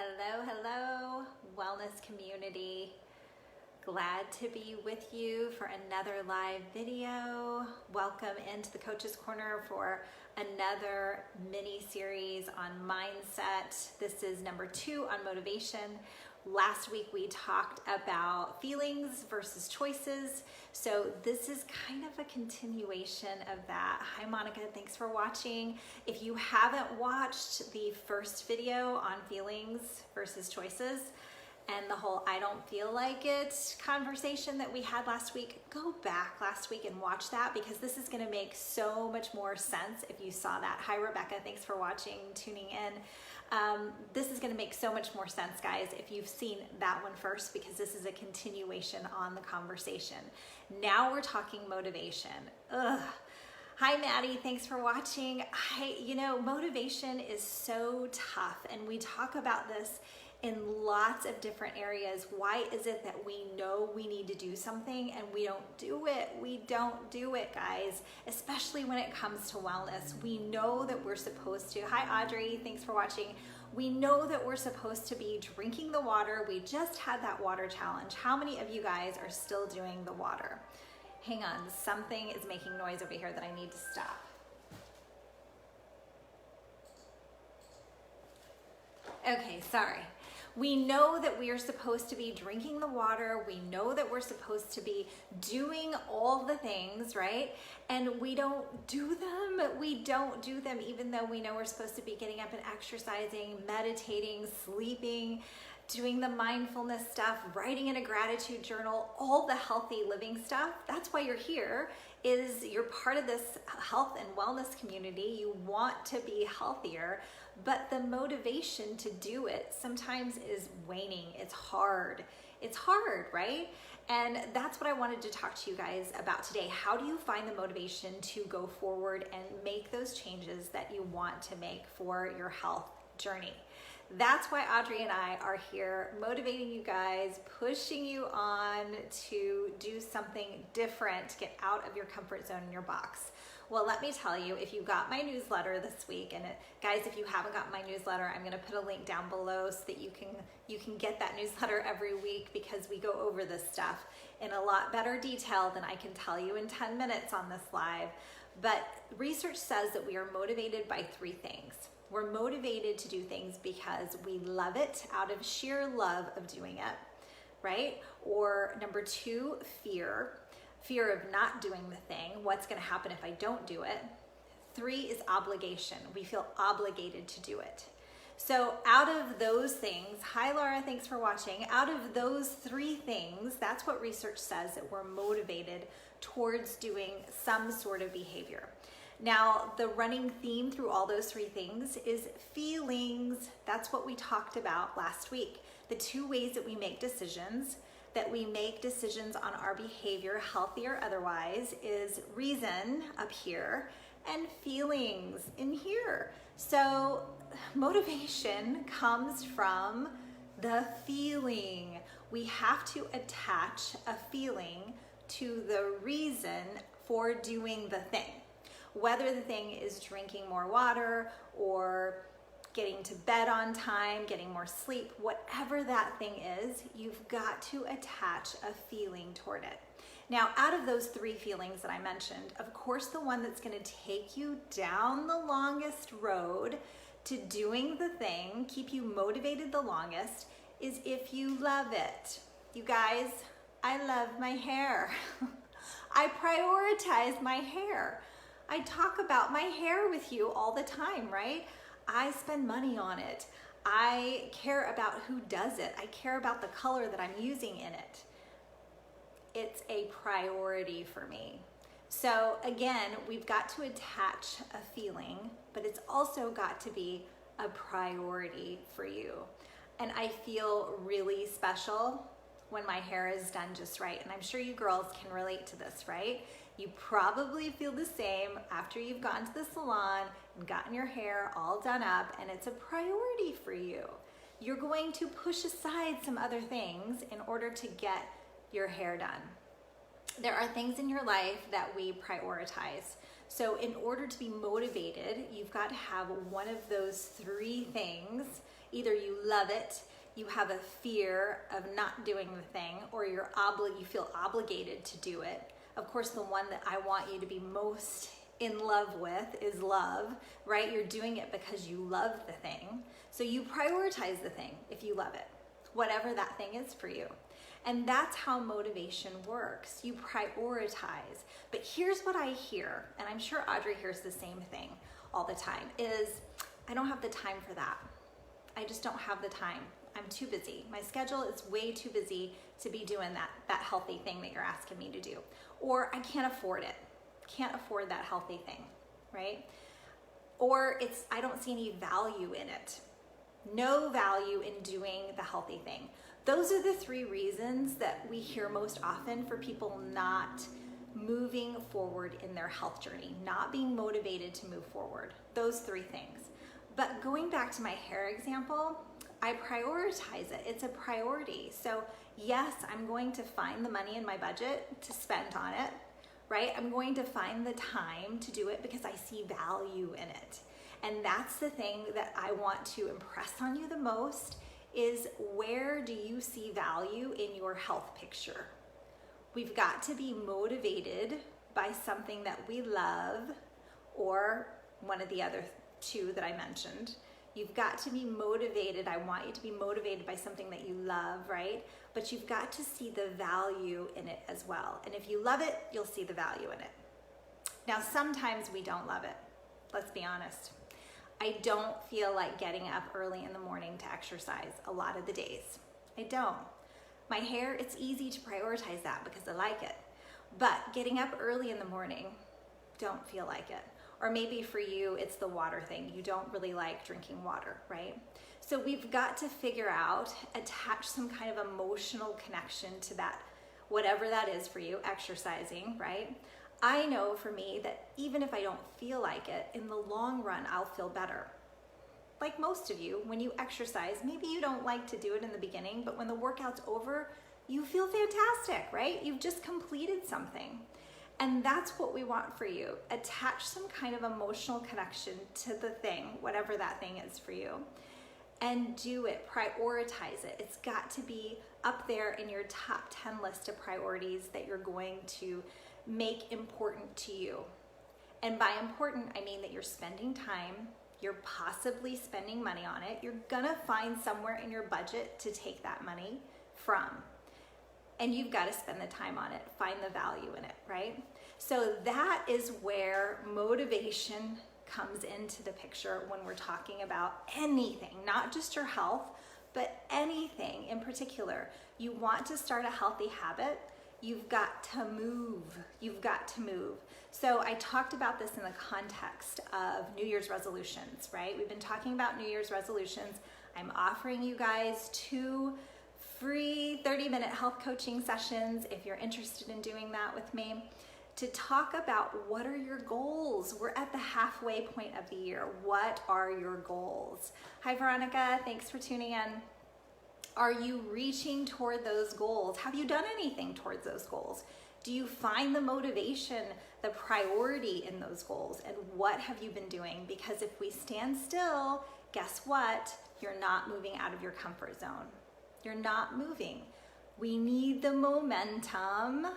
Hello, hello, wellness community. Glad to be with you for another live video. Welcome into the Coach's Corner for another mini series on mindset. This is number 2 on motivation. Last week we talked about feelings versus choices. So this is kind of a continuation of that. Hi Monica, thanks for watching. If you haven't watched the first video on feelings versus choices and the whole I don't feel like it conversation that we had last week, go back last week and watch that because this is gonna make so much more sense if you saw that. Hi Rebecca, thanks for watching, tuning in. This is gonna make so much more sense, guys, if you've seen that one first, because this is a continuation on the conversation. Now we're talking motivation. Ugh. Hi Maddie, thanks for watching. Motivation is so tough, and we talk about this in lots of different areas. Why is it that we know we need to do something and we don't do it? We don't do it, guys, especially when it comes to wellness. We know that we're supposed to. Hi Audrey, thanks for watching. We know that we're supposed to be drinking the water. We just had that water challenge. How many of you guys are still doing the water? Hang on, something is making noise over here that I need to stop. Okay, sorry. We know that we are supposed to be drinking the water. We know that we're supposed to be doing all the things, right? And we don't do them. We don't do them even though we know we're supposed to be getting up and exercising, meditating, sleeping, doing the mindfulness stuff, writing in a gratitude journal, all the healthy living stuff. That's why you're here, is you're part of this health and wellness community. You want to be healthier, but the motivation to do it sometimes is waning. It's hard. It's hard, right? And that's what I wanted to talk to you guys about today. How do you find the motivation to go forward and make those changes that you want to make for your health journey? That's why Audrey and I are here, motivating you guys, pushing you on to do something different, to get out of your comfort zone in your box. Well, let me tell you, if you got my newsletter this week, and guys, if you haven't got my newsletter, I'm gonna put a link down below so that you can get that newsletter every week, because we go over this stuff in a lot better detail than I can tell you in 10 minutes on this live. But research says that we are motivated by 3 things. We're motivated to do things because we love it, out of sheer love of doing it, right? Or number 2, fear of not doing the thing. What's gonna happen if I don't do it? 3 is obligation. We feel obligated to do it. So out of those things, hi Laura, thanks for watching. Out of those 3 things, that's what research says, that we're motivated towards doing some sort of behavior. Now, the running theme through all those 3 things is feelings. That's what we talked about last week. The 2 ways that we make decisions, on our behavior, healthy or otherwise, is reason up here and feelings in here. So motivation comes from the feeling. We have to attach a feeling to the reason for doing the thing. Whether the thing is drinking more water or getting to bed on time, getting more sleep, whatever that thing is, you've got to attach a feeling toward it. Now, out of those 3 feelings that I mentioned, of course, the one that's gonna take you down the longest road to doing the thing, keep you motivated the longest, is if you love it. You guys, I love my hair. I prioritize my hair. I talk about my hair with you all the time, right? I spend money on it. I care about who does it. I care about the color that I'm using in it. It's a priority for me. So again, we've got to attach a feeling, but it's also got to be a priority for you. And I feel really special when my hair is done just right. And I'm sure you girls can relate to this, right? You probably feel the same after you've gone to the salon and gotten your hair all done up, and it's a priority for you. You're going to push aside some other things in order to get your hair done. There are things in your life that we prioritize. So in order to be motivated, you've got to have one of those 3 things Either you love it, you have a fear of not doing the thing, or you feel obligated to do it. Of course, the one that I want you to be most in love with is love, right? You're doing it because you love the thing. So you prioritize the thing if you love it, whatever that thing is for you. And that's how motivation works. You prioritize. But here's what I hear, and I'm sure Audrey hears the same thing all the time, is I don't have the time for that. I just don't have the time. I'm too busy. My schedule is way too busy to be doing that healthy thing that you're asking me to do. Or I can't afford it. Can't afford that healthy thing, right? Or I don't see any value in it. No value in doing the healthy thing. Those are the three reasons that we hear most often for people not moving forward in their health journey, not being motivated to move forward. Those three things. But going back to my hair example, I prioritize it. It's a priority. So yes, I'm going to find the money in my budget to spend on it, right? I'm going to find the time to do it because I see value in it. And that's the thing that I want to impress on you the most, is where do you see value in your health picture? We've got to be motivated by something that we love, or one of the other two that I mentioned. You've got to be motivated. I want you to be motivated by something that you love, right? But you've got to see the value in it as well. And if you love it, you'll see the value in it. Now, sometimes we don't love it. Let's be honest. I don't feel like getting up early in the morning to exercise a lot of the days. I don't. My hair, it's easy to prioritize that because I like it. But getting up early in the morning, don't feel like it. Or maybe for you, it's the water thing. You don't really like drinking water, right? So we've got to figure out, attach some kind of emotional connection to that, whatever that is for you, exercising, right? I know for me that even if I don't feel like it, in the long run, I'll feel better. Like most of you, when you exercise, maybe you don't like to do it in the beginning, but when the workout's over, you feel fantastic, right? You've just completed something. And that's what we want for you. Attach some kind of emotional connection to the thing, whatever that thing is for you, and do it, prioritize it. It's got to be up there in your top 10 list of priorities that you're going to make important to you. And by important, I mean that you're spending time, you're possibly spending money on it. You're gonna find somewhere in your budget to take that money from. And you've got to spend the time on it, find the value in it, right? So that is where motivation comes into the picture when we're talking about anything, not just your health, but anything in particular. You want to start a healthy habit, you've got to move. You've got to move. So I talked about this in the context of New Year's resolutions, right? We've been talking about New Year's resolutions. I'm offering you guys 2 free 30-minute health coaching sessions if you're interested in doing that with me, to talk about what are your goals. We're at the halfway point of the year. What are your goals? Hi, Veronica. Thanks for tuning in. Are you reaching toward those goals? Have you done anything towards those goals? Do you find the motivation, the priority in those goals? And what have you been doing? Because if we stand still, guess what? You're not moving out of your comfort zone. You're not moving. We need the momentum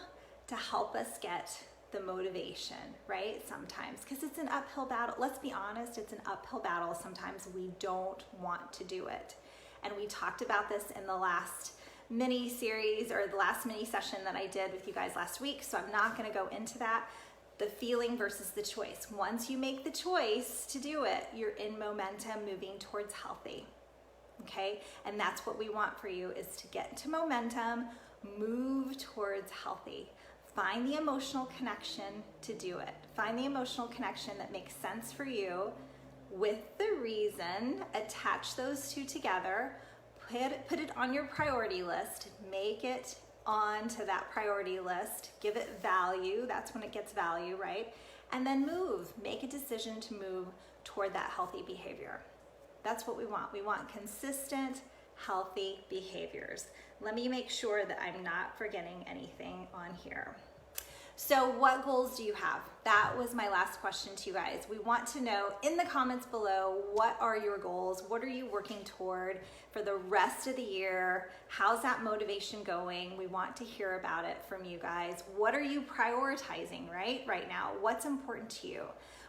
to help us get the motivation, right? Sometimes, because it's an uphill battle. Let's be honest, it's an uphill battle. Sometimes we don't want to do it. And we talked about this in the last mini series, or the last mini session that I did with you guys last week. So I'm not going to go into that. The feeling versus the choice. Once you make the choice to do it, you're in momentum, moving towards healthy. Okay, and that's what we want for you, is to get into momentum, move towards healthy. Find the emotional connection to do it. Find the emotional connection that makes sense for you with the reason. Attach those two together. Put it on your priority list. Make it onto that priority list. Give it value. That's when it gets value, right? And then move. Make a decision to move toward that healthy behavior. That's what we want. We want consistent, healthy behaviors. Let me make sure that I'm not forgetting anything on here. So what goals do you have? That was my last question to you guys. We want to know in the comments below, what are your goals? What are you working toward for the rest of the year? How's that motivation going? We want to hear about it from you guys. What are you prioritizing right now? What's important to you?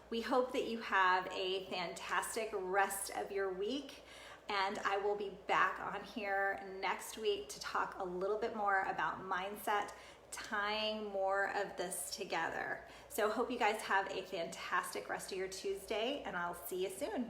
We hope that you have a fantastic rest of your week. And I will be back on here next week to talk a little bit more about mindset, tying more of this together. So hope you guys have a fantastic rest of your Tuesday, and I'll see you soon.